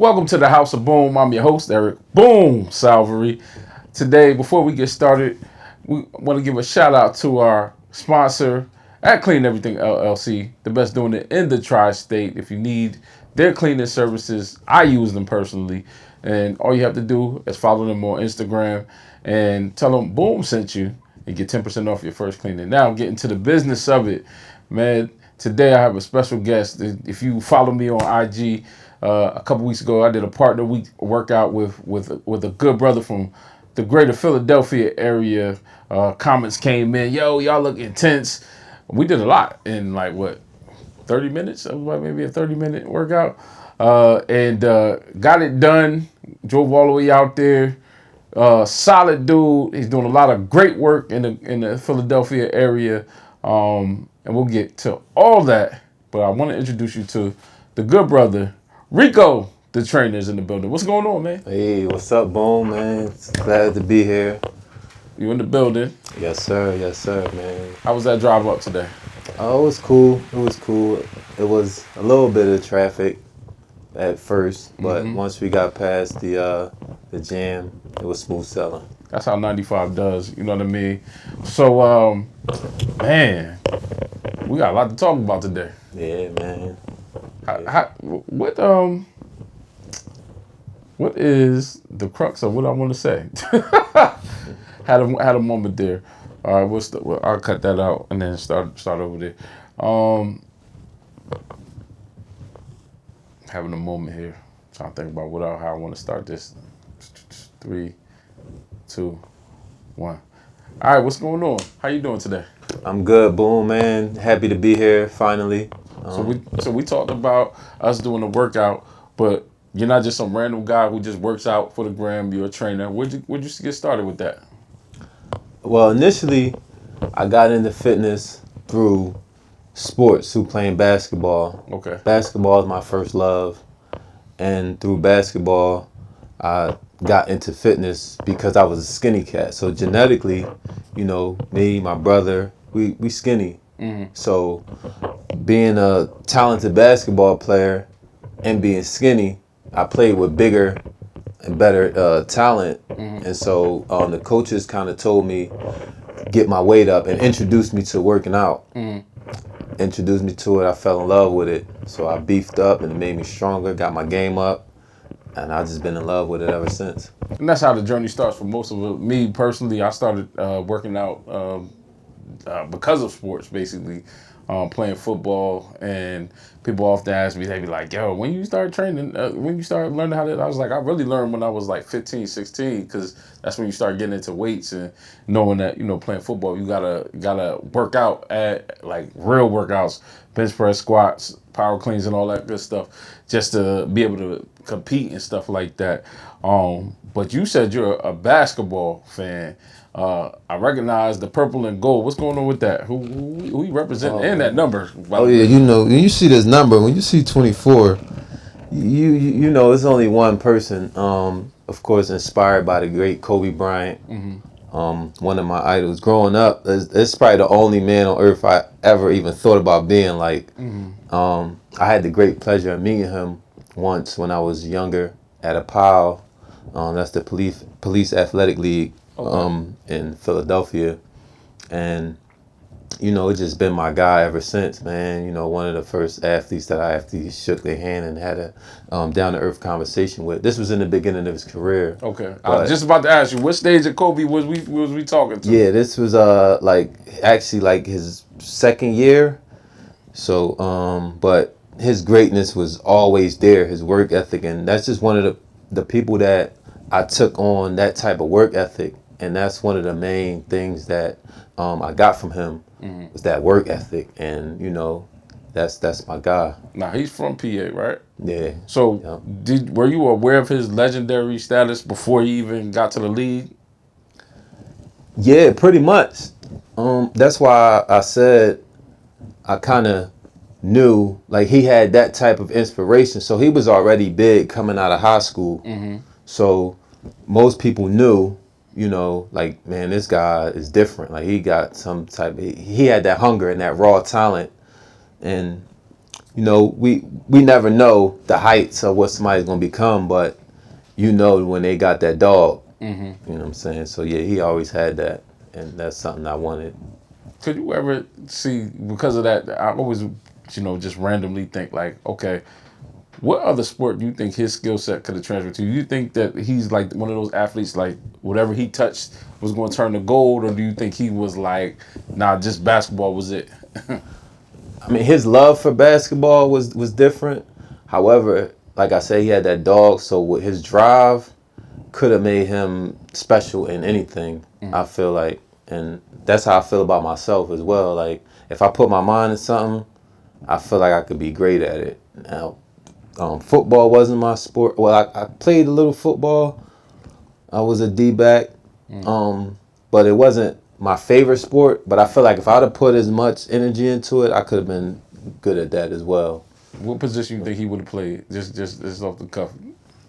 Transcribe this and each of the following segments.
Welcome to the House of Boom. I'm your host, Eric Boom Salvery. Today, before we get started, we want to give a shout out to our sponsor at Clean Everything LLC, the best doing it in the tri-state. If you need their cleaning services, I use them personally. And all you have to do is follow them on Instagram and tell them Boom sent you and get 10% off your first cleaning. Now, getting to the business of it, man. Today I have a special guest. If you follow me on IG, a couple weeks ago I did a partner week workout with a good brother from the greater Philadelphia area. Comments came in, yo, y'all look intense. We did a lot in like what, 30 minutes? Maybe a 30-minute workout. And got it done. Drove all the way out there. Solid dude. He's doing a lot of great work in the Philadelphia area. And we'll get to all that. But I want to introduce you to the good brother, Rico, the trainer's in the building. What's going on, man? Hey, what's up, Boom, man? Glad to be here. You in the building. Yes, sir, man. How was that drive up today? Oh, it was cool. It was a little bit of traffic at first, but once we got past the jam, it was smooth sailing. That's how 95 does, you know what I mean? So, man, we got a lot to talk about today. Yeah, man. What is the crux of what I want to say? had a moment there. All right, I'll cut that out and then start over there. Having a moment here. Trying to think about how I want to start this. 3, 2, 1. All right, what's going on? How you doing today? I'm good, Boom, man. Happy to be here finally. So we talked about us doing a workout, but you're not just some random guy who just works out for the gram. You're a trainer. Where'd you get started with that? Well, initially, I got into fitness through sports, through playing basketball. Okay. Basketball is my first love. And through basketball, I got into fitness because I was a skinny cat. So genetically, me, my brother, we skinny. Mm-hmm. So being a talented basketball player and being skinny, I played with bigger and better talent. Mm-hmm. And so the coaches kind of told me, get my weight up and introduced me to working out. Mm-hmm. Introduced me to it. I fell in love with it. So I beefed up and it made me stronger, got my game up. And I've just been in love with it ever since. And that's how the journey starts for most of it. Me personally, I started working out because of sports, basically. Playing football, and people often ask me, they be like, yo, when you start training, when you start learning how to, I was like, I really learned when I was like 15, 16, because that's when you start getting into weights and knowing that, playing football, you gotta work out at like real workouts, bench press, squats, power cleans, and all that good stuff, just to be able to compete and stuff like that. But you said you're a basketball fan. I recognize the purple and gold. What's going on with that? Who you representing in that number? Oh yeah, when you see this number, when you see 24, you know it's only one person. Of course, inspired by the great Coby Bryant. Mm-hmm. One of my idols. Growing up, it's probably the only man on earth I ever even thought about being like. Mm-hmm. I had the great pleasure of meeting him once when I was younger at a PAL. That's the police athletic league. In Philadelphia, and it's just been my guy ever since, man. One of the first athletes that I actually shook their hand and had a down to earth conversation with. This was in the beginning of his career. Okay, I was just about to ask you, what stage of Coby was we talking to? Yeah, this was actually his second year. So but his greatness was always there, his work ethic, and that's just one of the people that I took on that type of work ethic. And that's one of the main things that I got from him, was that work ethic. And, that's my guy. Now, he's from PA, right? Yeah. So were you aware of his legendary status before he even got to the league? Yeah, pretty much. That's why I said I kind of knew, like, he had that type of inspiration. So he was already big coming out of high school. Mm-hmm. So most people knew, like, man, this guy is different. Like, he got he had that hunger and that raw talent. And we never know the heights of what somebody's gonna become, but when they got that dog, you know what I'm saying? So yeah, he always had that, and that's something I wanted. Could you ever see, because of that, I always, just randomly think like, okay, what other sport do you think his skill set could have transferred to? You think that he's like one of those athletes, like whatever he touched was going to turn to gold, or do you think he was like, nah, just basketball was it? I mean, his love for basketball was different. However, like I said, he had that dog, so with his drive could have made him special in anything. I feel like, and that's how I feel about myself as well. Like if I put my mind to something, I feel like I could be great at it. Now, football wasn't my sport. Well, I played a little football. I was a D-back, but it wasn't my favorite sport. But I feel like if I'd have put as much energy into it, I could have been good at that as well. What position you think he would have played? Just off the cuff.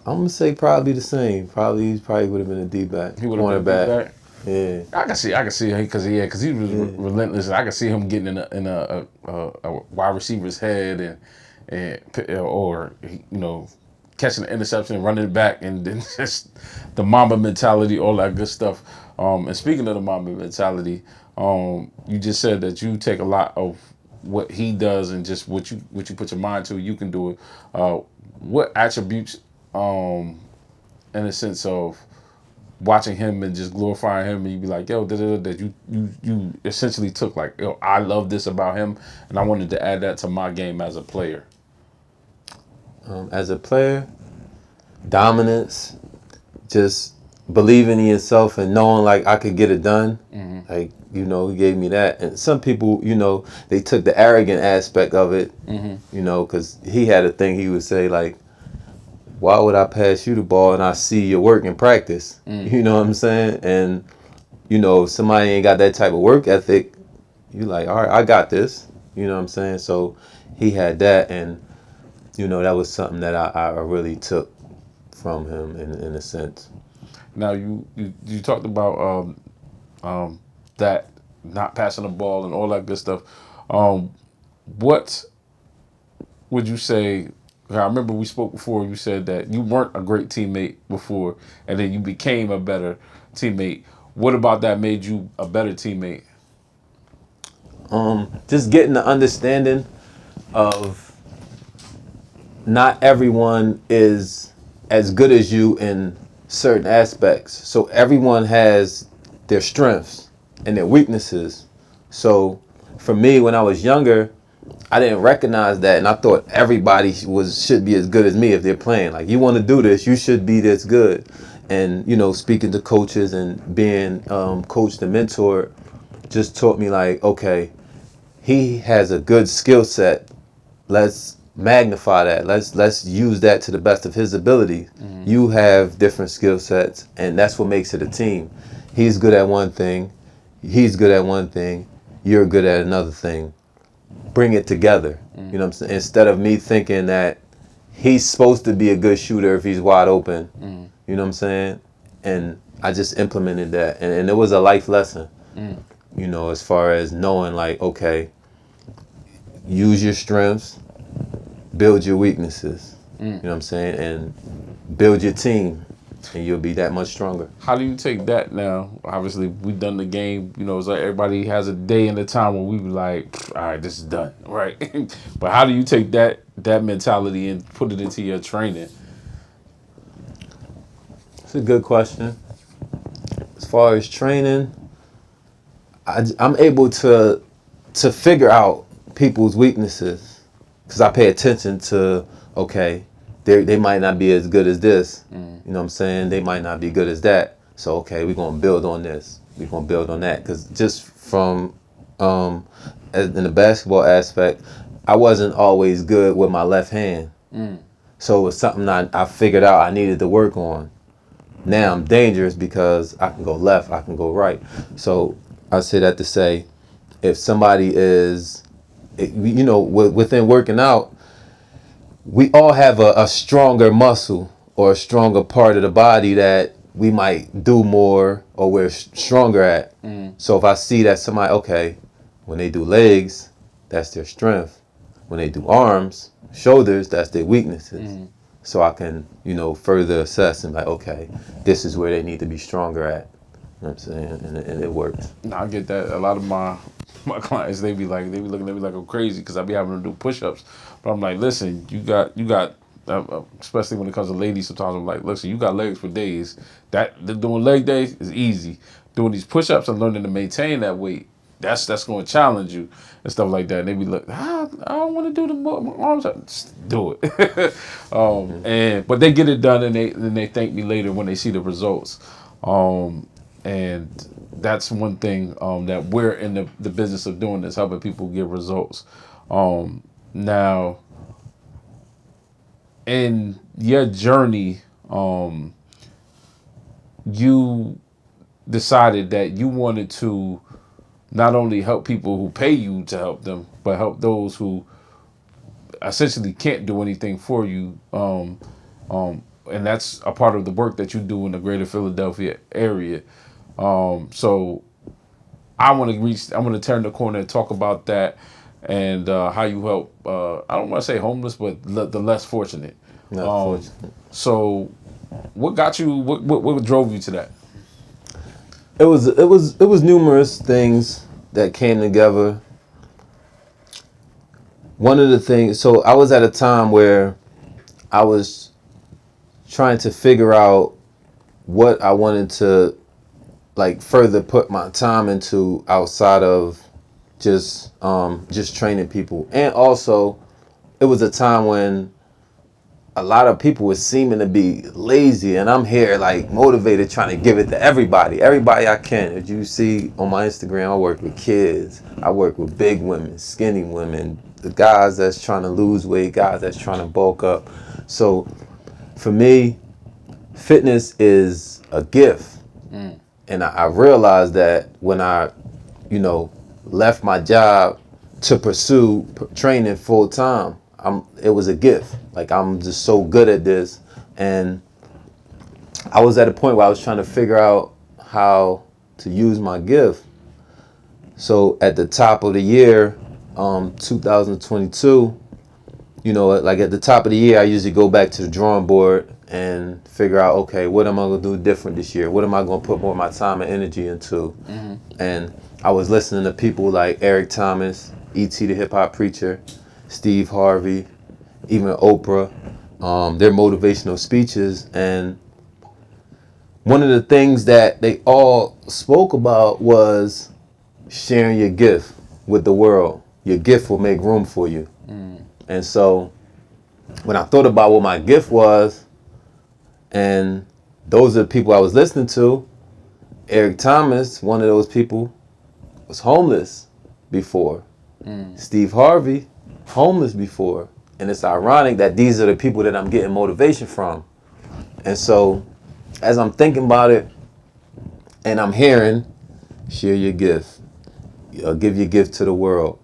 I'm gonna say probably the same. He would have been a D-back, He would have been cornerback. back. Yeah. I can see because he was relentless. I can see him getting in a wide receiver's head or catching the interception, running it back, and then just the Mamba mentality, all that good stuff. And speaking of the Mamba mentality, you just said that you take a lot of what he does and just what you put your mind to, you can do it. What attributes, in a sense of watching him and just glorifying him, and you be like, yo, that you essentially took like, yo, I love this about him, and I wanted to add that to my game as a player. As a player, dominance, just believing in yourself and knowing like I could get it done. Like, he gave me that. And some people, they took the arrogant aspect of it, because he had a thing he would say like, why would I pass you the ball and I see your work in practice? You know what I'm saying? And, if somebody ain't got that type of work ethic, you like, all right, I got this. You know what I'm saying? So he had that, and, that was something that I really took from him in a sense. Now you talked about that not passing the ball and all that good stuff. What would you say? I remember we spoke before. You said that you weren't a great teammate before, and then you became a better teammate. What about that made you a better teammate? Just getting the understanding of not everyone is as good as you in certain aspects. So everyone has their strengths and their weaknesses. So for me, when I was younger, I didn't recognize that, and I thought everybody should be as good as me if they're playing. Like, you want to do this, you should be this good. And speaking to coaches and being coached and mentored just taught me like, okay, he has a good skill set. Let's magnify that. Let's use that to the best of his ability. You have different skill sets, and that's what makes it a team. He's good at one thing. He's good at one thing. You're good at another thing. Bring it together. You know what I'm saying? Instead of me thinking that he's supposed to be a good shooter if he's wide open. You know what I'm saying? And I just implemented that, and it was a life lesson. As far as knowing like, okay, use your strengths, build your weaknesses. You know what I'm saying? And build your team, and you'll be that much stronger. How do you take that now? Obviously, we've done the game. It's like everybody has a day and a time when we be like, all right, this is done, right? But how do you take that mentality and put it into your training? It's a good question. As far as training, I'm able to figure out people's weaknesses because I pay attention to, okay, they might not be as good as this. You know what I'm saying? They might not be good as that. So, okay, we're going to build on this. We're going to build on that. Because just from, in the basketball aspect, I wasn't always good with my left hand. So it was something I figured out I needed to work on. Now I'm dangerous because I can go left, I can go right. So I say that to say, if somebody is, within working out, we all have a stronger muscle or a stronger part of the body that we might do more or we're stronger at. So if I see that somebody, okay, when they do legs, that's their strength. when they do arms, shoulders, that's their weaknesses. Mm-hmm. So I can, further assess and like, okay, this is where they need to be stronger at. You know what I'm saying? And it works. No, I get that. A lot of my clients, they be looking at me like I'm crazy because I be having to do push-ups. But I'm like, listen, you got, especially when it comes to ladies. Sometimes I'm like, listen, you got legs for days. Doing leg days is easy. Doing these push-ups and learning to maintain that weight, that's going to challenge you and stuff like that. And they be like, I don't want to do the arms. Just do it. But they get it done and they thank me later when they see the results. And that's one thing that we're in the business of doing, is helping people get results. Now, in your journey, you decided that you wanted to not only help people who pay you to help them, but help those who essentially can't do anything for you. And that's a part of the work that you do in the greater Philadelphia area. So I want to turn the corner and talk about that and how you help. I don't want to say homeless, but the less fortunate. Not fortunate. So, what got you? What drove you to that? It was numerous things that came together. One of the things, so I was at a time where I was trying to figure out what I wanted to further put my time into outside of just training people. And also it was a time when a lot of people were seeming to be lazy, and I'm here motivated, trying to give it to everybody I can. As you see on my Instagram, I work with kids, I work with big women, skinny women, the guys that's trying to lose weight, guys that's trying to bulk up. So for me, fitness is a gift. And I realized that when I left my job to pursue training full time, it was a gift. I'm just so good at this. And I was at a point where I was trying to figure out how to use my gift. So at the top of the year, 2022, at the top of the year, I usually go back to the drawing board and figure out, okay, what am I going to do different this year? What am I going to put more of my time and energy into? Mm-hmm. And I was listening to people like Eric Thomas, E.T. the Hip Hop Preacher, Steve Harvey, even Oprah, their motivational speeches. And one of the things that they all spoke about was sharing your gift with the world. Your gift will make room for you. And so when I thought about what my gift was, and those are the people I was listening to, Eric Thomas, one of those people, was homeless before. Steve Harvey, homeless before. And it's ironic that these are the people that I'm getting motivation from. And so as I'm thinking about it and I'm hearing, share your gift, give your gift to the world.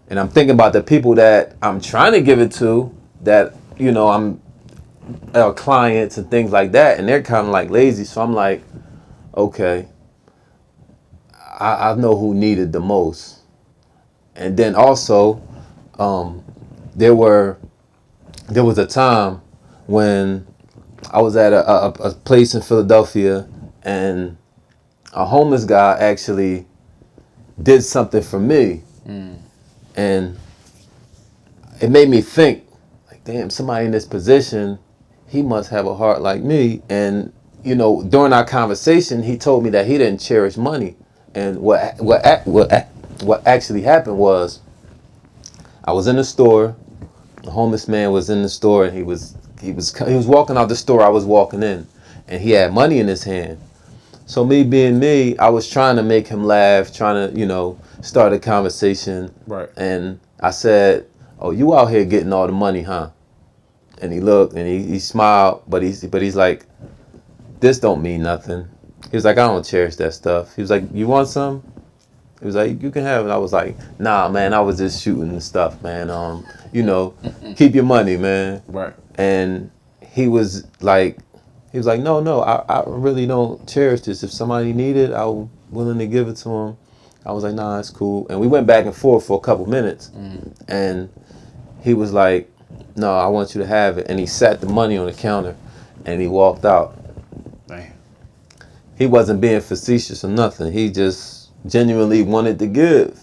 And I'm thinking about the people that I'm trying to give it to, that, I'm clients and things like that, and they're kind of lazy. So I'm like, okay, I know who needed the most. And then also, there was a time when I was at a place in Philadelphia, and a homeless guy actually did something for me. And it made me think, damn, somebody in this position, he must have a heart like me. And during our conversation, he told me that he didn't cherish money. And what actually happened was, I was in the store. The homeless man was in the store, and he was walking out the store I was walking in, and he had money in his hand. So me being me, I was trying to make him laugh, trying to start a conversation. Right. And I said, "Oh, you out here getting all the money, huh?" And he looked and he smiled, but he's like, "This don't mean nothing." He was like, "I don't cherish that stuff." He was like, "You want some?" He was like, "You can have it." I was like, "Nah, man, I was just shooting and stuff, man. Keep your money, man." Right. And he was like, no, I really don't cherish this. If somebody needed, I'm willing to give it to him. I was like, nah, it's cool. And we went back and forth for a couple minutes. And he was like, no, I want you to have it. And he sat the money on the counter and he walked out. Man. He wasn't being facetious or nothing. He just genuinely wanted to give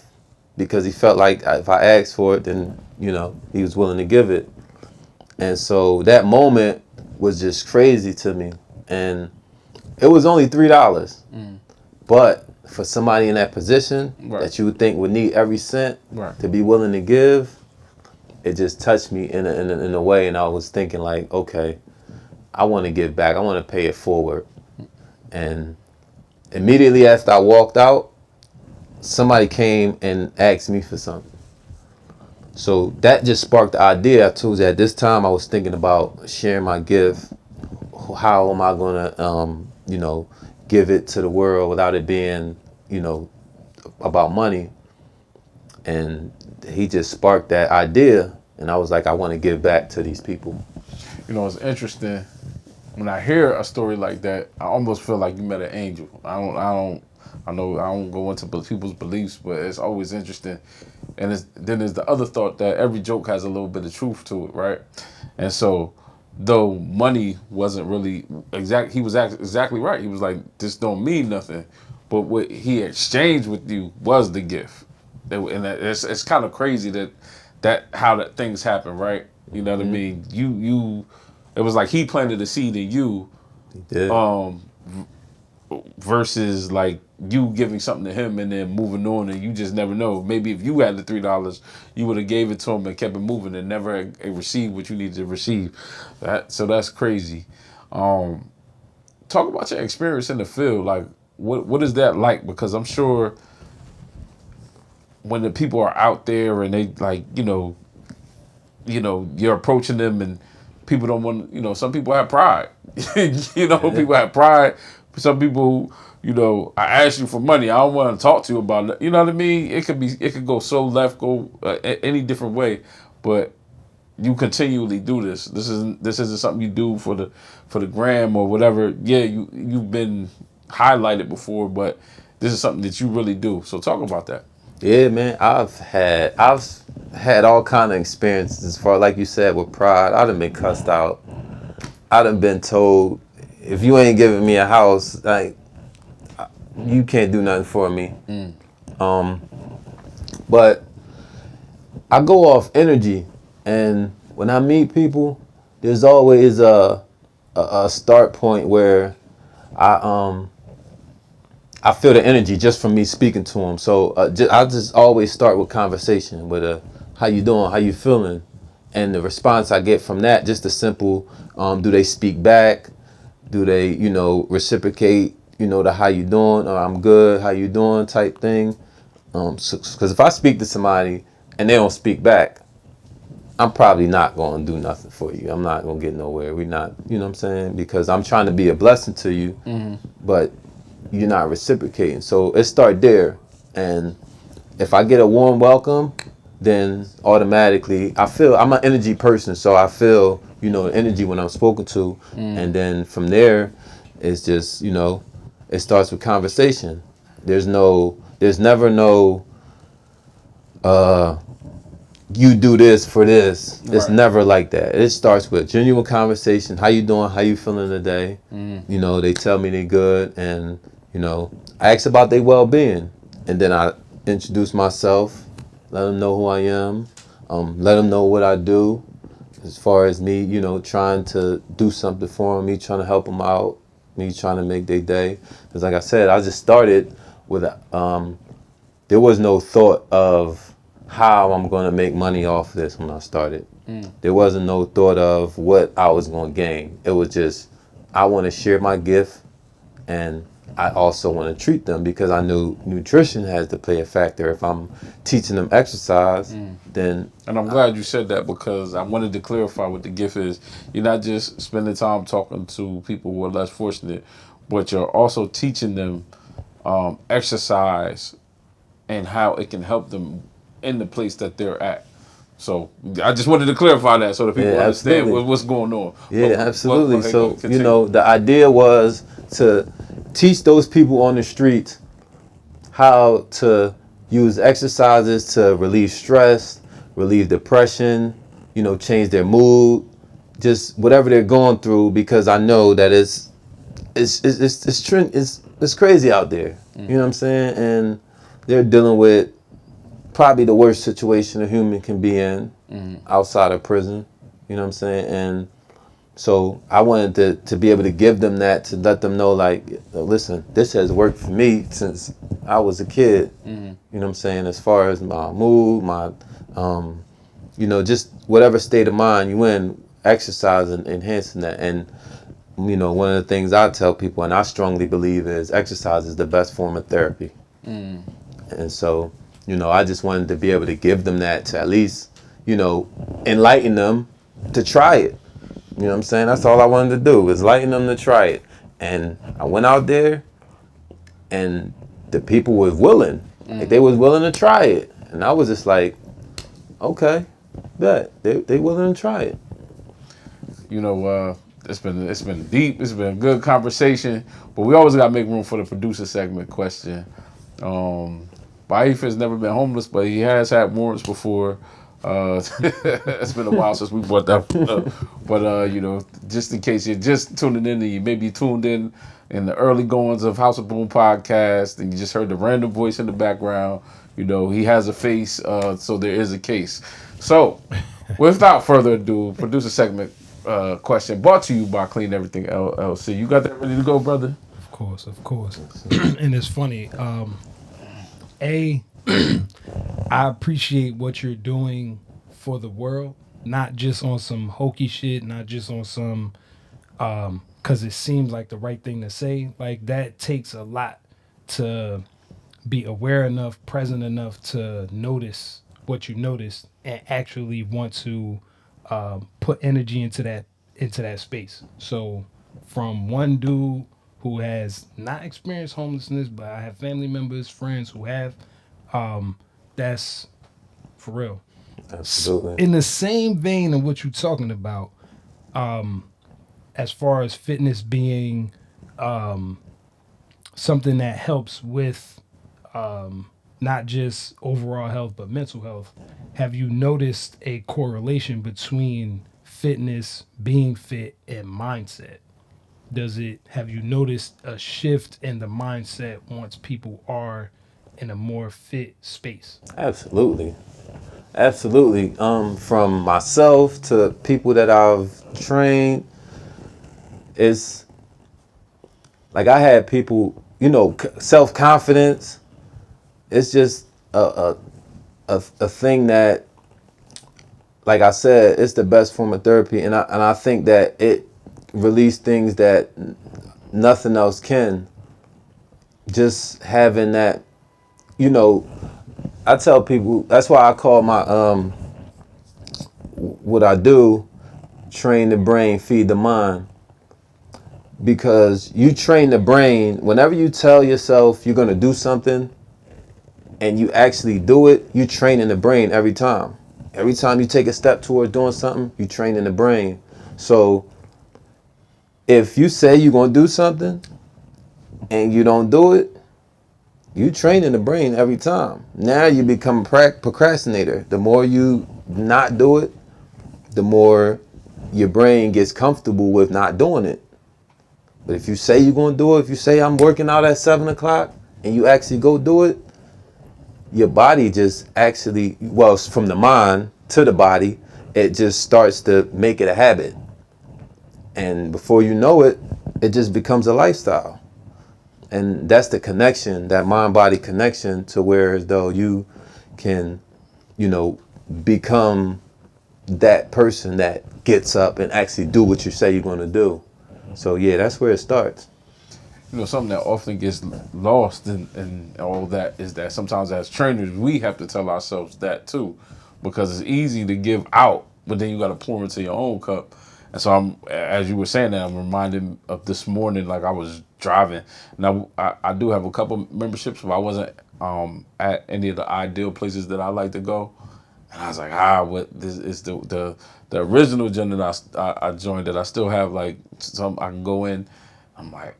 because he felt like if I asked for it, then, he was willing to give it. And so that moment was just crazy to me. And it was only $3. But for somebody in that position that you would think would need every cent to be willing to give, it just touched me in a way. And I was thinking like, okay, I want to give back. I want to pay it forward. And immediately after I walked out, somebody came and asked me for something. So that just sparked the idea. I told you at this time I was thinking about sharing my gift. How am I going to, give it to the world without it being, about money? And he just sparked that idea. And I was like, I want to give back to these people. It's interesting. When I hear a story like that, I almost feel like you met an angel. I know I don't go into people's beliefs, but it's always interesting. And then there's the other thought that every joke has a little bit of truth to it, right? And so, though money wasn't really he was exactly right. He was like, this don't mean nothing. But what he exchanged with you was the gift. And it's kind of crazy that how that things happen, right? You know what I mean? You it was like he planted a seed in you, versus like you giving something to him and then moving on, and you just never know. Maybe if you had the $3, you would have gave it to him and kept it moving and never received what you needed to receive. So that's crazy. Talk about your experience in the field. Like, what is that like? Because I'm sure when the people are out there and they like, you're approaching them and people don't want, some people have pride. People have pride. Some people, I ask you for money. I don't want to talk to you about it. You know what I mean? It could go so left, go any different way, but you continually do this. This isn't something you do for the gram or whatever. Yeah, you've been highlighted before, but this is something that you really do. So talk about that. Yeah, man. I've had all kind of experiences as far, like you said, with pride. I done been cussed out. I done been told, if you ain't giving me a house, like, you can't do nothing for me. But I go off energy, and when I meet people, there's always a start point where I feel the energy just from me speaking to them. So I just always start with conversation, with how you doing, how you feeling, and the response I get from that, just a simple, do they speak back? Do they, reciprocate, the how you doing, or I'm good, how you doing type thing? Because if I speak to somebody and they don't speak back, I'm probably not going to do nothing for you. I'm not going to get nowhere. We're not, you know what I'm saying? Because I'm trying to be a blessing to you, but you're not reciprocating. So it start there. And if I get a warm welcome, then automatically I'm an energy person. So I feel, energy when I'm spoken to. And then from there, it's just, it starts with conversation. There's never no, you do this for this. It's never like that. It starts with genuine conversation. How you doing? How you feeling today? They tell me they good, and I ask about their well-being, and then I introduce myself, let them know who I am, let them know what I do, as far as me, trying to do something for them, me trying to help them out, me trying to make their day. Because like I said, I just started with there was no thought of how I'm going to make money off this when I started. There wasn't no thought of what I was going to gain. It was just, I want to share my gift, and I also want to treat them, because I knew nutrition has to play a factor. If I'm teaching them exercise, then... And I'm glad you said that, because I wanted to clarify what the gift is. You're not just spending time talking to people who are less fortunate, but you're also teaching them exercise and how it can help them in the place that they're at. So I just wanted to clarify that so that people understand what's going on. Yeah, absolutely. So, the idea was to teach those people on the street how to use exercises to relieve stress, relieve depression, change their mood, just whatever they're going through, because I know that it's crazy out there. You know what I'm saying? And they're dealing with probably the worst situation a human can be in outside of prison. You know what I'm saying? And so I wanted to be able to give them that, to let them know, like, listen, this has worked for me since I was a kid. You know what I'm saying? As far as my mood, my, just whatever state of mind you in, exercise and enhancing that. And, one of the things I tell people, and I strongly believe, is exercise is the best form of therapy. And so, I just wanted to be able to give them that, to at least, enlighten them to try it. You know what I'm saying? That's all I wanted to do, was lighten them to try it. And I went out there, and the people were willing. Like, they was willing to try it. And I was just like, okay, bet. They willing to try it. It's been deep. It's been a good conversation, but we always got to make room for the producer segment question. Baif has never been homeless, but he has had warrants before. It's been a while since we brought that up. But just in case you're just tuning in, and you maybe tuned in the early goings of House of Boom podcast, and you just heard the random voice in the background, he has a face, so there is a case. So, without further ado, producer segment question brought to you by Clean Everything LLC. You got that ready to go, brother? Of course. And it's funny. I appreciate what you're doing for the world, not just on some hokey shit, not just on some, because it seems like the right thing to say. Like, that takes a lot to be aware enough, present enough to notice what you noticed and actually want to put energy into that space. So, from one dude who has not experienced homelessness, but I have family members, friends who have, that's for real. Absolutely. In the same vein of what you're talking about, as far as fitness being something that helps with not just overall health but mental health, have you noticed a correlation between fitness, being fit, and mindset? Have you noticed a shift in the mindset once people are in a more fit space? Absolutely. Absolutely. From myself to people that I've trained, it's like I had people, self-confidence. It's just a thing that, like I said, it's the best form of therapy, and I think that it released things that nothing else can. Just having that, I tell people, that's why I call my what I do, train the brain, feed the mind. Because you train the brain, whenever you tell yourself you're gonna do something and you actually do it, you train in the brain every time. Every time you take a step towards doing something, you train in the brain. So if you say you're gonna do something and you don't do it, you train in the brain every time. Now you become a procrastinator. The more you not do it, the more your brain gets comfortable with not doing it. But if you say you're going to do it, if you say I'm working out at 7 o'clock and you actually go do it, your body just actually, well, from the mind to the body, it just starts to make it a habit. And before you know it, it just becomes a lifestyle. And that's the connection, that mind-body connection, to where as though you can, become that person that gets up and actually do what you say you're going to do. So yeah, that's where it starts. Something that often gets lost in all that is that sometimes as trainers, we have to tell ourselves that too, because it's easy to give out, but then you got to pour into your own cup. And so as you were saying that, I'm reminded of this morning, like I was driving. Now I do have a couple memberships, but I wasn't at any of the ideal places that I like to go. And I was like, what this is the original gym that I joined, that I still have like some I can go in. I'm like,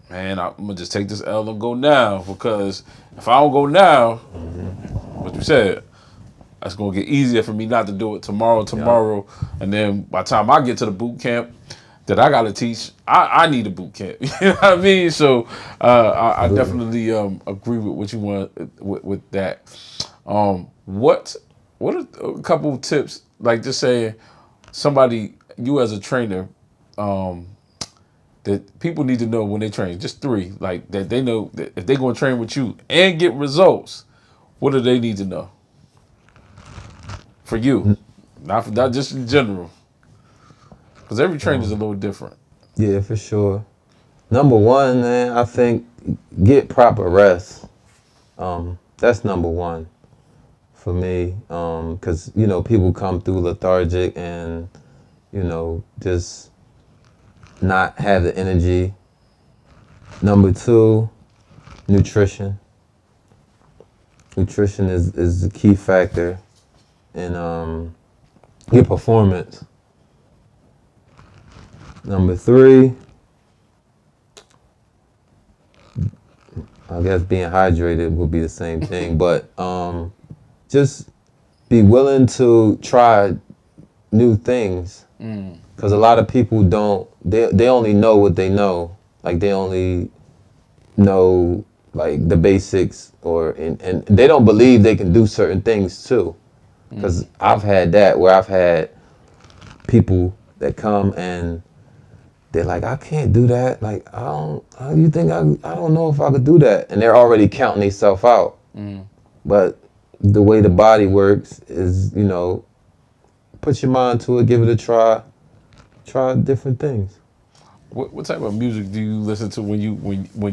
man, I'm gonna just take this L and go now, because if I don't go now, what you said, it's gonna get easier for me not to do it tomorrow, and then by the time I get to the boot camp that I gotta teach, I need a boot camp. You know what I mean? So I definitely agree with what you want with that. What are a couple tips? Like just saying somebody you as a trainer. That people need to know when they train, just three, like that they know that if they're going to train with you and get results, what do they need to know for you, not just in general, because every trainer is a little different. Yeah, for sure. Number one, man, I think get proper rest. That's number one for me. Because people come through lethargic and just not have the energy. Number two, nutrition. Nutrition is the key factor in your performance. Number three, I guess being hydrated would be the same thing, but just be willing to try new things. Because a lot of people don't, they only know what they know. Like they only know like the basics and they don't believe they can do certain things too. Because I've had that where I've had people that come and they're like, I can't do that. Like, how you think I don't know if I could do that. And they're already counting themselves out. But the way the body works is, put your mind to it, give it a try. Try different things. What type of music do you listen to when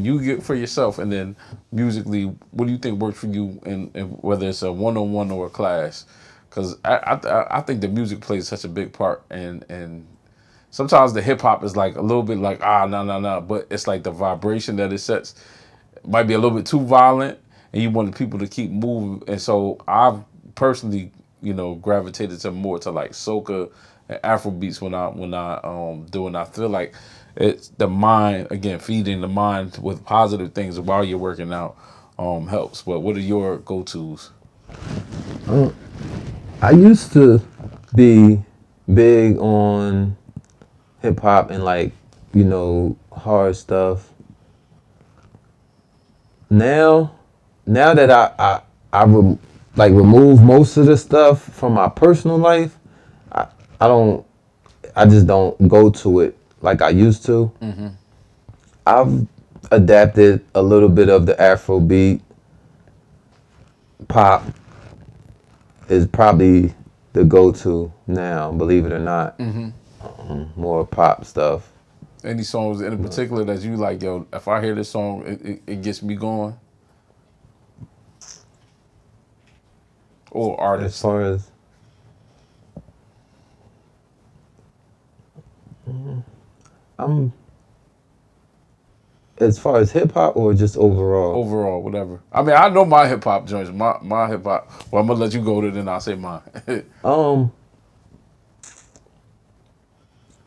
you get for yourself, and then musically, what do you think works for you, and whether it's a one-on-one or a class? Because I think the music plays such a big part, and sometimes the hip hop is like a little bit like no, but it's like the vibration that it sets might be a little bit too violent, and you want the people to keep moving. And so I've personally, gravitated to more to like soca and Afro beats when I do, and I feel like it's the mind again, feeding the mind with positive things while you're working out helps. But what are your go-tos? I used to be big on hip hop and like, hard stuff. Now that I remove most of the stuff from my personal life, I don't I just don't go to it like I used to. I've adapted a little bit of the Afro beat. Pop is probably the go-to now, believe it or not. More pop stuff. Any songs in particular that you like, yo, if I hear this song, it gets me going? Or As artists? far as I'm as far as hip hop or just overall? Overall, whatever. I mean, I know my hip hop joints. My hip hop. Well, I'm gonna let you go to, then I'll say mine.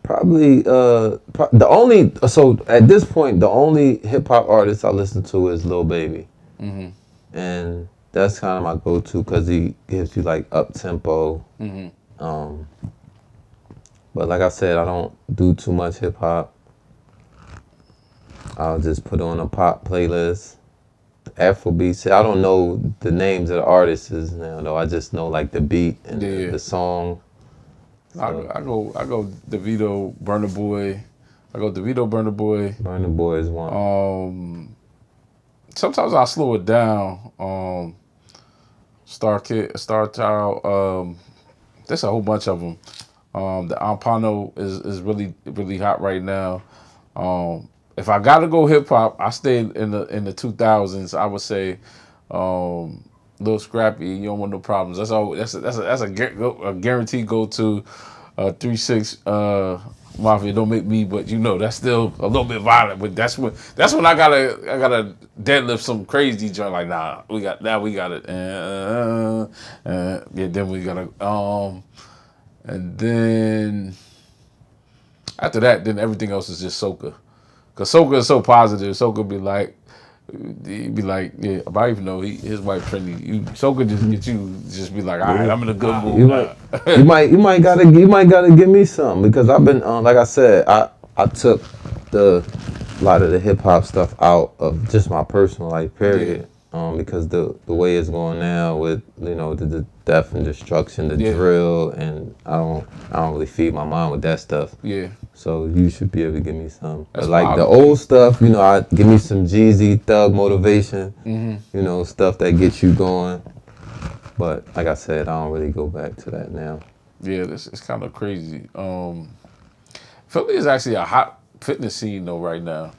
Probably the only so at this point the only hip hop artist I listen to is Lil Baby, and that's kind of my go-to because he gives you like up tempo. But like I said, I don't do too much hip hop. I'll just put on a pop playlist. Afrobeats. I don't know the names of the artists now though. I just know like the beat and the song. So. I go DeVito, Burna Boy. I go DeVito, Burna Boy. Burna Boy is one. Sometimes I slow it down. Star Child. There's a whole bunch of them. The Ampano is really hot right now. If I gotta go hip hop, I stay in the 2000s. I would say, Lil Scrappy. You don't want no problems. That's all. That's a guaranteed go to. 3-6 Mafia. Don't make me, but that's still a little bit violent. But that's when I gotta deadlift some crazy joint. Like we got it. Yeah, then we gotta and then after that, then everything else is just soca. Cause soca is so positive. Soca be like, He'd be like, yeah, I even know his wife trendy. So could just get you, just be like, all right, I'm in a good mood You now. might, you might gotta give me some because I've been, like I said, I took a lot of the hip hop stuff out of just my personal life, period. Because the way it's going now with the death and destruction, the Yeah. drill, and I don't really feed my mind with that stuff. Yeah. So you should be able to give me some. That's But like the wild. old stuff, I give me some Jeezy Thug motivation. Stuff that gets you going. But like I said, I don't really go back to that now. Yeah, this is kind of crazy. Philly is actually a hot fitness scene though right now.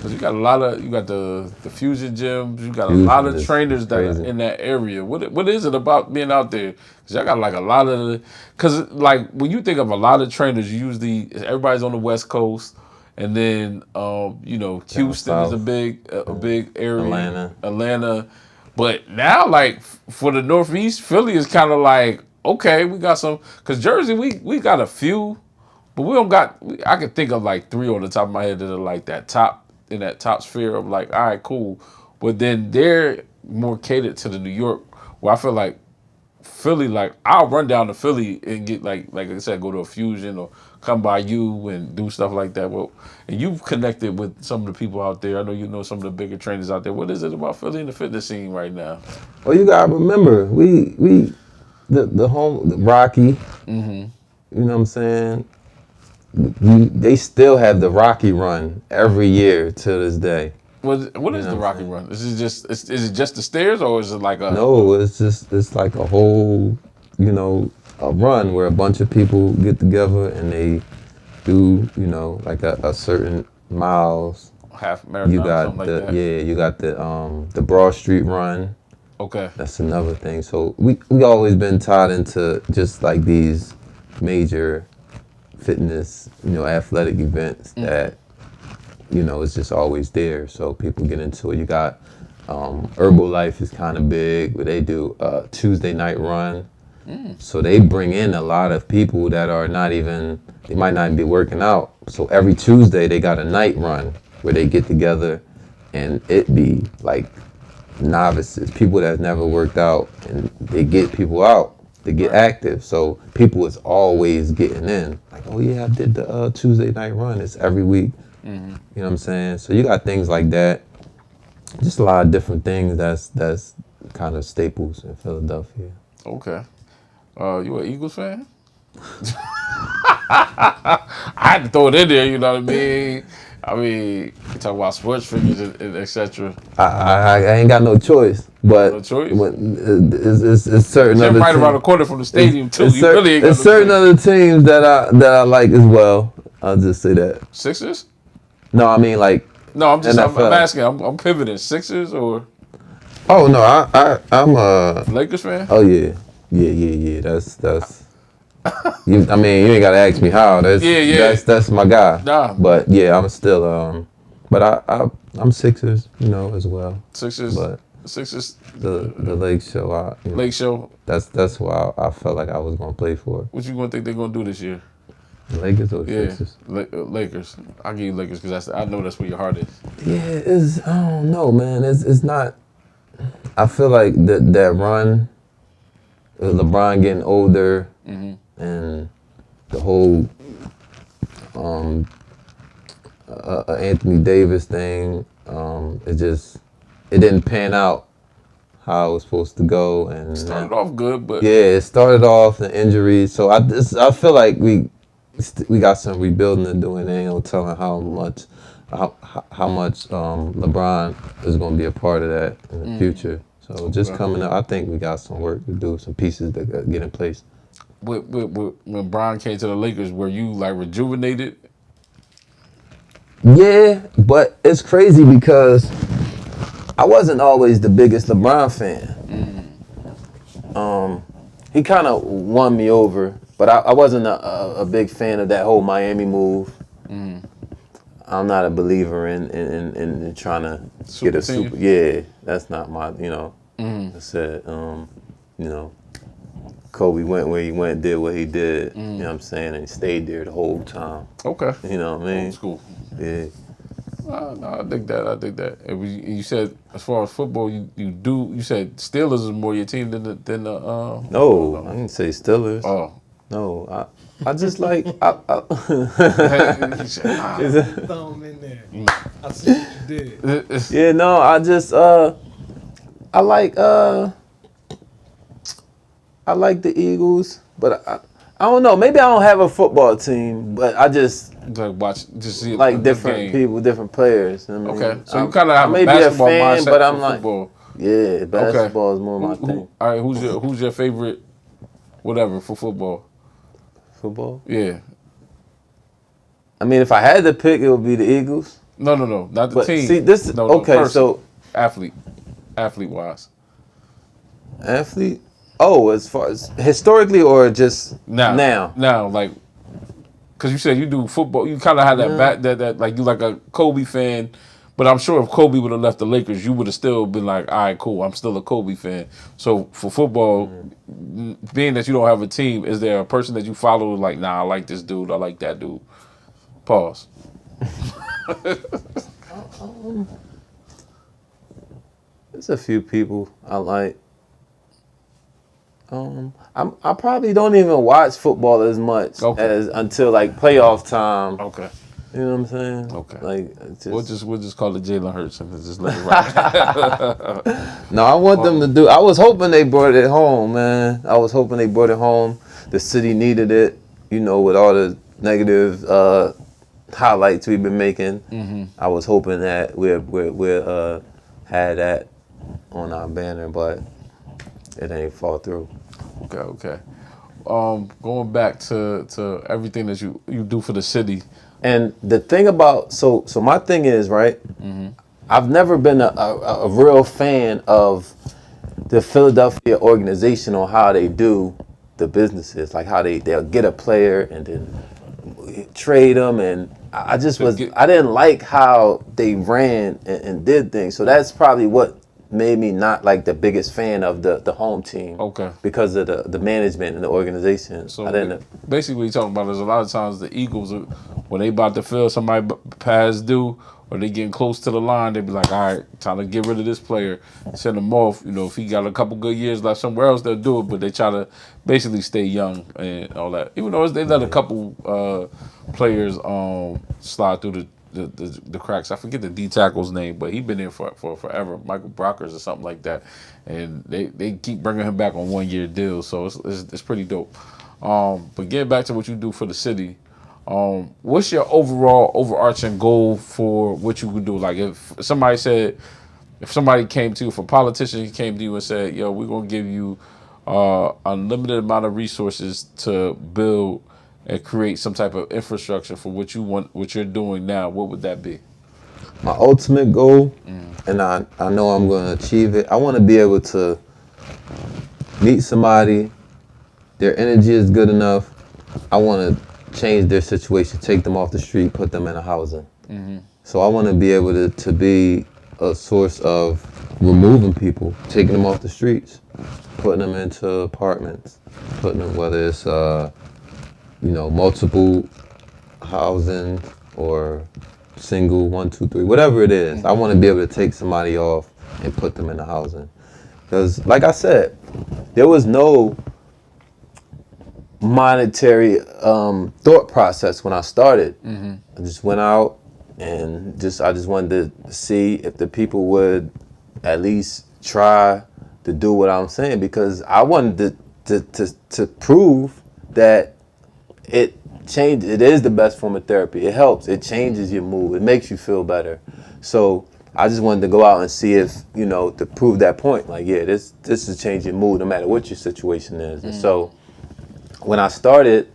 Cause you got the fusion gyms, you got a lot Fusion of is trainers that are crazy. in that area. What is it about being out there? Cause I got like a lot of cause like when you think of a lot of trainers, usually everybody's on the West Coast, and then Houston is south. a big area. Atlanta. But now like for the Northeast, Philly is kind of like okay, we got some. Cause Jersey, we got a few. But we don't got. I can think of like three on the top of my head that are like that top sphere of like, all right, cool. But then they're more catered to the New York, where I feel like Philly. Like I'll run down to Philly and get like I said, go to a fusion or come by you and do stuff like that. Well, and you've connected with some of the people out there. I know you know some of the bigger trainers out there. What is it about Philly and the fitness scene right now? Well, you gotta remember, the home the Rocky. You know what I'm saying? They still have the Rocky run every year to this day. What is the Rocky Run? Is it just the stairs or is it like a No, it's like a whole, a run where a bunch of people get together and they do, like a certain miles. half marathon? You got Something like that? you got the Broad Street run. Okay. That's another thing. So we always been tied into just like these major fitness, athletic events that, it's just always there. So people get into it. You got Herbalife is kind of big, where they do a Tuesday night run. So they bring in a lot of people that are they might not even be working out. So every Tuesday they got a night run where they get together and it be like novices, people that never worked out, and they get people out to get active. So people is always getting in. Like, oh yeah, I did the Tuesday night run. It's every week. You know what I'm saying? So you got things like that. Just a lot of different things that's kind of staples in Philadelphia. Okay. You an Eagles fan? I had to throw it in there, you know what I mean, you talk about sports figures and etc. I ain't got no choice, but No choice? it's certain They're other right teams. around the corner from the stadium too. It's You really ain't got it's no certain choice. other teams that I like as well. I'll just say that. Sixers? No, I mean like. No, I'm NFL. asking. I'm pivoting. Sixers or Oh no, I'm a. Lakers fan? Oh yeah. That's. You ain't gotta ask me how. Yeah. That's my guy. Nah. But yeah, I'm still but I'm Sixers, as well. Sixers. But Sixers. the Lake Show, Lake Show. that's why I felt like I was gonna play for. What you gonna think they're gonna do this year? The Lakers or the Yeah, Sixers? Lakers. I'll give you Lakers because I know that's where your heart is. Yeah, I don't know, man. It's not. I feel like that run, LeBron getting older, and the whole Anthony Davis thing, it didn't pan out how it was supposed to go, and Started off good, but yeah, it started off the injuries. So I feel like we got some rebuilding to do, and ain't no telling how much LeBron is going to be a part of that in the future. So just coming up, I think we got some work to do, some pieces that get in place. when Brian came to the Lakers, were you like rejuvenated? Yeah, but it's crazy because I wasn't always the biggest LeBron fan. He kind of won me over, but I wasn't a big fan of that whole Miami move. I'm not a believer in trying to get a team. super. Yeah, that's not my. I said, Coby went where he went, did what he did. You know what I'm saying, and he stayed there the whole time. Okay. You know what I mean? Old school. Yeah. No, I dig that. I dig that. And you said as far as football, you said Steelers is more your team than the No, I didn't say Steelers. oh. No, I just like You said, ah. Throw them in there. I see what you did. yeah, no, I just I like I like the Eagles, but I don't know. Maybe I don't have a football team, but I just Like watch, just see like the different game. people, different players. I mean, Okay, so you kind of have I may a be a basketball fan, mindset but I'm for like, football. yeah, basketball is more my thing. All right, who's your favorite, whatever for football? Football. Yeah, I mean, if I had to pick, it would be the Eagles. no, not the But team. see, this no, okay. person. So athlete wise. athlete. Oh, as far as historically or just now? Like, because you said you do football, you kind of had that back that like you like a Kobe fan, but I'm sure if Kobe would have left the Lakers, you would have still been like, all right, cool, I'm still a Kobe fan. So for football, being that you don't have a team, is there a person that you follow like, nah, I like this dude, I like that dude? Pause. There's a few people I like. I probably don't even watch football as much as until like playoff time. Okay. You know what I'm saying? Okay. Like We'll just call it Jalen Hurts and just let it rock. No, I want them to do. I was hoping they brought it home, man. I was hoping they brought it home. The city needed it. You know, with all the negative highlights we've been making. I was hoping that we had that on our banner, but it ain't fall through. Okay. Going back to everything that you do for the city. And the thing about so my thing is right. I've never been a real fan of the Philadelphia organization on how they do the businesses, like how they'll get a player and then trade them, and I didn't like how they ran and did things. So that's probably what made me not like the biggest fan of the home team. Okay. Because of the management and the organization. So basically what you're talking about is a lot of times the Eagles, when they about to feel somebody past due or they getting close to the line, they be like, all right, time to get rid of this player, send him off. You know, if he got a couple good years left somewhere else, they'll do it, but they try to basically stay young and all that. Even though they let a couple players slide through the cracks. I forget the D tackle's name, but he been there for forever. Michael Brockers or something like that, and they keep bringing him back on 1 year deal. So it's pretty dope. But getting back to what you do for the city, what's your overall overarching goal for what you could do? Like if somebody came to you, if a politician came to you and said, "Yo, we're gonna give you unlimited amount of resources to build and create some type of infrastructure for what you want, what you're doing now," what would that be? My ultimate goal, and I know I'm going to achieve it. I want to be able to meet somebody, their energy is good enough. I want to change their situation, take them off the street, put them in a housing. So I want to be able to be a source of removing people, taking them off the streets, putting them into apartments, putting them, whether it's multiple housing or single, 1, 2, 3, whatever it is. I want to be able to take somebody off and put them in the housing. Because, like I said, there was no monetary thought process when I started. I just went out and I just wanted to see if the people would at least try to do what I'm saying, because I wanted to prove that it is the best form of therapy. It helps. It changes your mood. It makes you feel better. So I just wanted to go out and see if, to prove that point. Like, yeah, this is changing mood no matter what your situation is. And so when I started,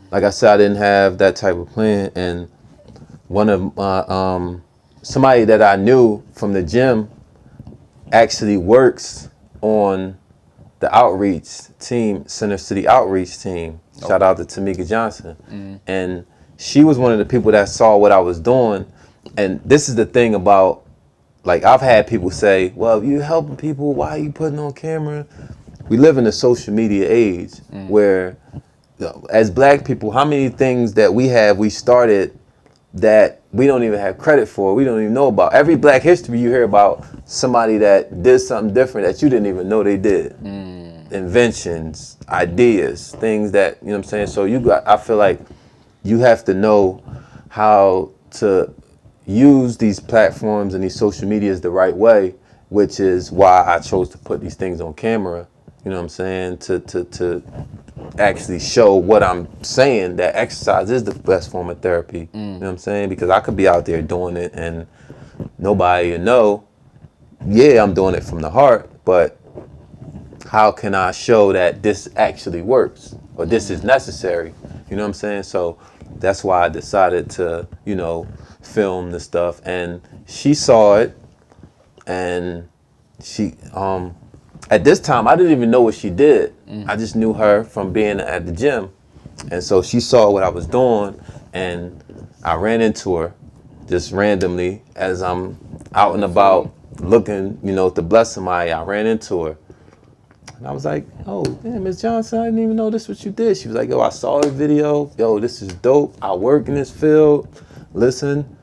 like I said, I didn't have that type of plan. And one of my, somebody that I knew from the gym actually works on the outreach team, Center City outreach team. Shout out to Tamika Johnson. And she was one of the people that saw what I was doing. And this is the thing about, like, I've had people say, well, if you helping people, why are you putting on camera? We live in a social media age where, as black people, how many things that we started that we don't even have credit for. We don't even know about. Every Black History you hear about somebody that did something different that you didn't even know they did. Inventions, ideas, things that, you know what I'm saying? So I feel like you have to know how to use these platforms and these social medias the right way, which is why I chose to put these things on camera, you know what I'm saying? To actually show what I'm saying, that exercise is the best form of therapy. You know what I'm saying? Because I could be out there doing it and nobody will know, yeah, I'm doing it from the heart, but how can I show that this actually works or this is necessary? You know what I'm saying? So that's why I decided to, film the stuff. And she saw it, and she at this time I didn't even know what she did. I just knew her from being at the gym. And so she saw what I was doing, and I ran into her just randomly as I'm out and about looking, to bless somebody. I ran into her. And I was like, oh, damn, Miss Johnson, I didn't even know this what you did. She was like, yo, I saw the video. Yo, this is dope. I work in this field. Listen,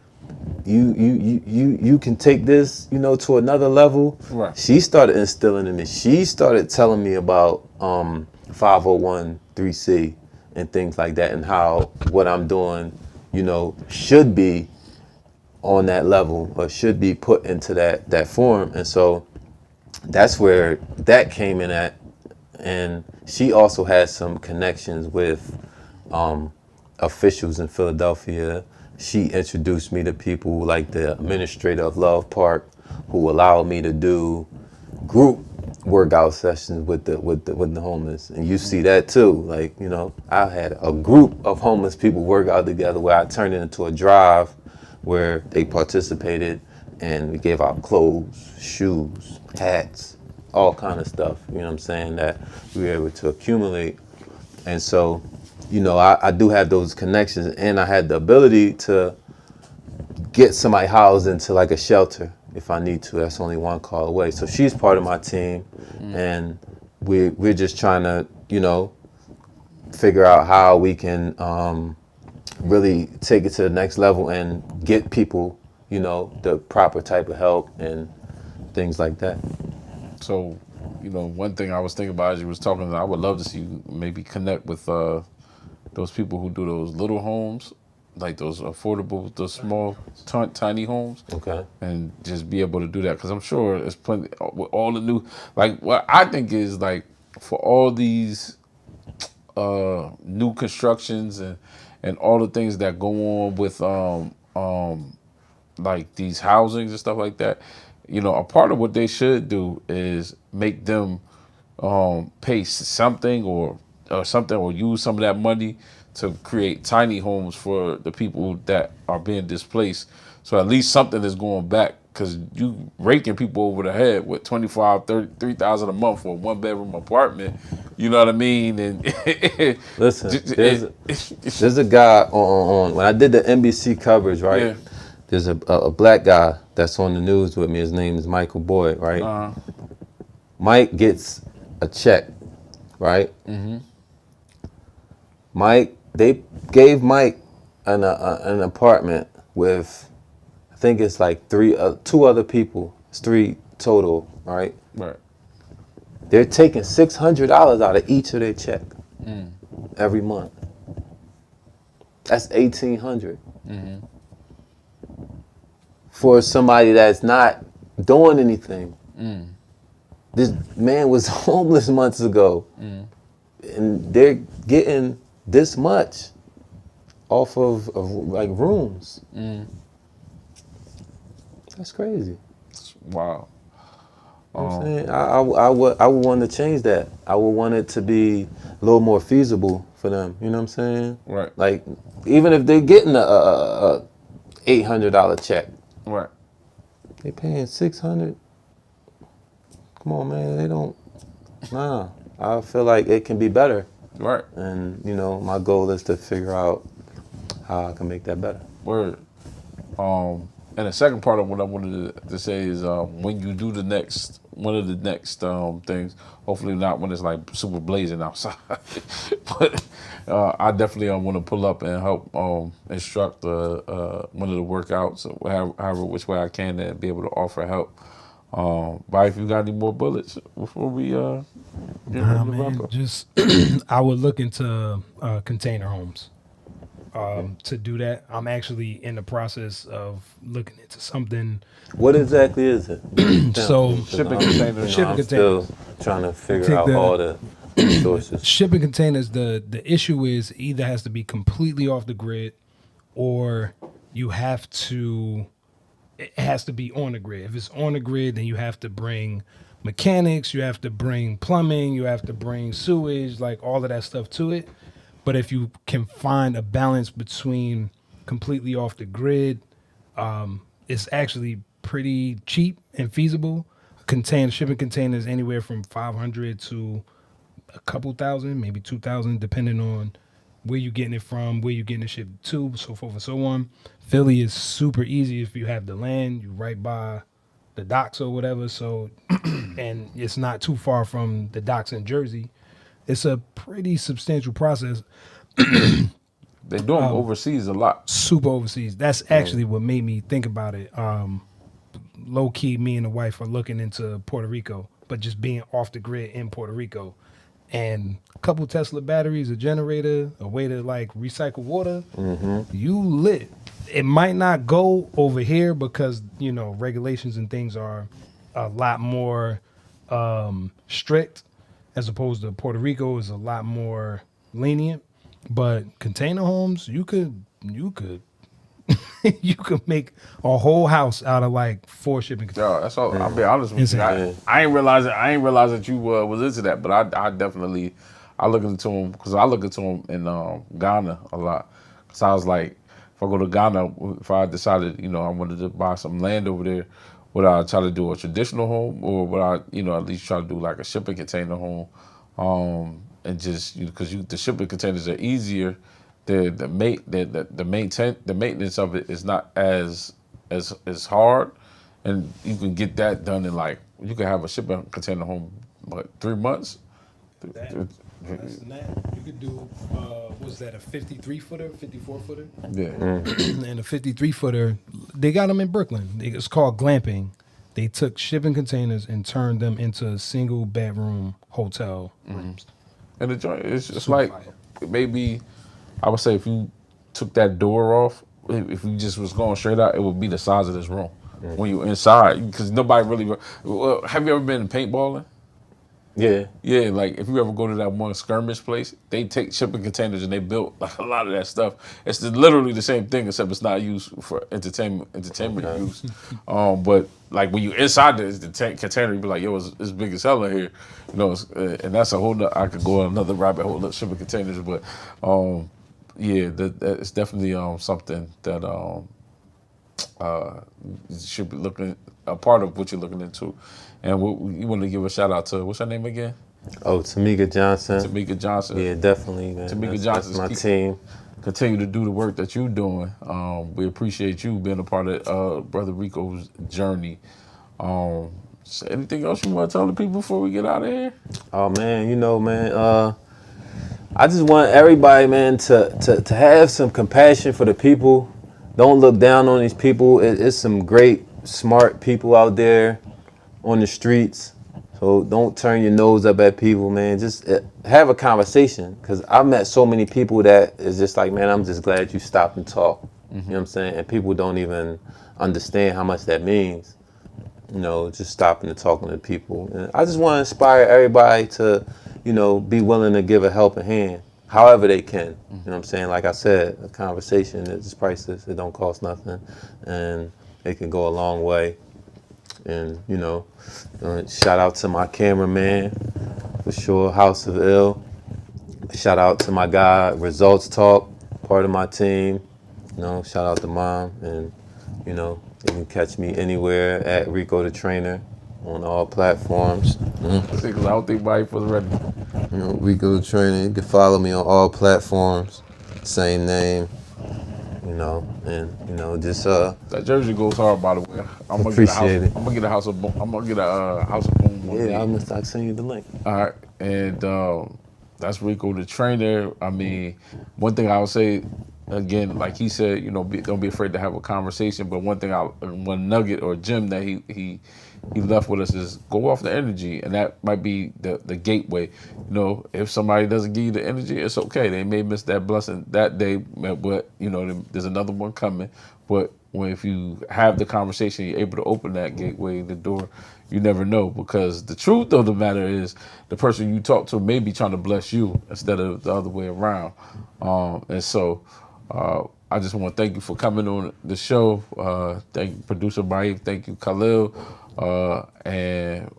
you can take this, to another level. Right. She started instilling in me. She started telling me about 501(c) and things like that, and how what I'm doing, should be on that level or should be put into that form. And so that's where that came in at. And she also has some connections with officials in Philadelphia. She introduced me to people like the administrator of Love Park, who allowed me to do group workout sessions with the homeless. And you see that too. Like, I had a group of homeless people work out together where I turned it into a drive where they participated, and we gave out clothes, shoes, hats, all kind of stuff, you know what I'm saying, that we were able to accumulate. And so, I do have those connections, and I had the ability to get somebody housed into like a shelter if I need to. That's only one call away. So she's part of my team, and we're just trying to, figure out how we can really take it to the next level and get people, the proper type of help and things like that. So, one thing I was thinking about as you was talking, I would love to see you maybe connect with those people who do those little homes, like those affordable, those small, tiny homes. Okay. And just be able to do that, because I'm sure there's plenty with all the new, like what I think is like for all these new constructions and all the things that go on with like these housings and stuff like that. A part of what they should do is make them pay something or something, or use some of that money to create tiny homes for the people that are being displaced. So at least something is going back, because you raking people over the head with 25, 30, 3,000 a month for a 1-bedroom apartment. You know what I mean? And Listen, there's a guy on when I did the NBC coverage, right? Yeah. There's a black guy that's on the news with me. His name is Michael Boyd, right? Mike gets a check, right? Mike, they gave Mike an apartment with, I think it's like two other people. It's 3 total, right? Right. They're taking $600 out of each of their check every month. That's $1,800 for somebody that's not doing anything. This man was homeless months ago, and they're getting this much off of like rooms. That's crazy. Wow. You know what I'm saying? I would want to change that. I would want it to be a little more feasible for them. You know what I'm saying? Right. Like, even if they're getting a $800 check, Right. they paying $600. Come on, man. They don't. Nah. I feel like it can be better. Right. And my goal is to figure out how I can make that better. Word. And the second part of what I wanted to say is when you do the next one of the next things. Hopefully not when it's like super blazing outside. But I definitely want to pull up and help instruct one of the workouts, however which way I can, and be able to offer help. But if you got any more bullets before we get ready Nah, to wrap man, up? just I would look into container homes. To do that, I'm actually in the process of looking into something. What exactly is it? Break it down to So me, 'cause Shipping I'm, containers. shipping I'm containers. still trying to You figure take out the all the resources. shipping containers. The issue is either has to be completely off the grid, or you have to. It has to be on the grid. If it's on the grid, then you have to bring mechanics, you have to bring plumbing, you have to bring sewage, like all of that stuff to it. But if you can find a balance between completely off the grid, it's actually pretty cheap and feasible. Shipping containers anywhere from 500 to a couple thousand, maybe 2,000, depending on where you're getting it from, where you're getting it shipped to, so forth and so on. Philly is super easy if you have the land, you right by the docks or whatever. So, and it's not too far from the docks in Jersey. It's a pretty substantial process. They do them overseas a lot. Super overseas. That's actually what made me think about it. Low key, me and the wife are looking into Puerto Rico, but just being off the grid in Puerto Rico, and a couple Tesla batteries, a generator, a way to like recycle water. You lit. It might not go over here because regulations and things are a lot more strict, as opposed to Puerto Rico is a lot more lenient. But container homes, you could you could make a whole house out of like 4 shipping containers. Yeah, that's all. I'll be honest with you. Insane. I ain't realize it. I ain't realize that you was into that, but I definitely I look into them because I look into them in Ghana a lot. Cause I was like, if I go to Ghana, if I decided I wanted to buy some land over there, would I try to do a traditional home or would I at least try to do like a shipping container home, and just because the shipping containers are easier. The maintenance of it is not as hard, and you can get that done in like you can have a shipping container home, what 3 months? That, less than that, you could do what's that, a 53 footer, 54 footer? Yeah, And a 53 footer, they got them in Brooklyn. It's called glamping. They took shipping containers and turned them into single bedroom hotel rooms. and the joint it's Super like fire. maybe I would say if you took that door off, if you just was going straight out, it would be the size of this room when you inside because nobody really. Well, have you ever been paintballing? Yeah. Yeah, like if you ever go to that one skirmish place, they take shipping containers and they built like a lot of that stuff. It's literally the same thing except it's not used for entertainment Okay. use. But like when you inside the container, you be like, yo, it's big as hell in here, and that's a whole. I could go on another rabbit hole of shipping containers, but yeah, that it's definitely something that you should be looking a part of what you're looking into. And you want to give a shout out to what's her name again? Oh, Tamika Johnson. Tamika Johnson. Yeah, definitely, man. Tamika That's Johnson's my keep- team. Continue to do the work that you're doing. We appreciate you being a part of Brother Rico's journey. So anything else you want to tell the people before we get out of here? Oh man, man. I just want everybody, man, to have some compassion for the people. Don't look down on these people. It's some great, smart people out there on the streets. So don't turn your nose up at people, man. Just have a conversation. Because I've met so many people that is just like, man, I'm just glad you stopped and talked. You know what I'm saying? And people don't even understand how much that means. Just stopping and talking to people. And I just want to inspire everybody to, be willing to give a helping hand, however they can. You know what I'm saying? Like I said, a conversation is priceless. It don't cost nothing, and it can go a long way. And shout out to my cameraman for sure, House of Ill. Shout out to my guy, Results Talk, part of my team. Shout out to Mom, and you can catch me anywhere at Rico the Trainer on all platforms. Because I don't think Mike was ready. Rico the Trainer. You can follow me on all platforms. Same name. and just That jersey goes hard, by the way. I'm gonna get a house. appreciate it. I'm gonna get a house of. I'm gonna get a house of boom one day. Yeah, I'm gonna send you the link. All right, and that's Rico the trainer. I mean, one thing I would say, again, like he said, don't be afraid to have a conversation. But one nugget or gem that he left with us is go off the energy, and that might be the gateway. If somebody doesn't give you the energy, it's okay. They may miss that blessing that day, but there's another one coming. But if you have the conversation, you're able to open that gateway, the door. You never know, because the truth of the matter is the person you talk to may be trying to bless you instead of the other way around. And so I just want to thank you for coming on the show. Thank you, producer Bryant. Thank you, Khalil. And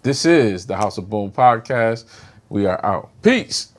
this is the House of Boom podcast. We are out. Peace.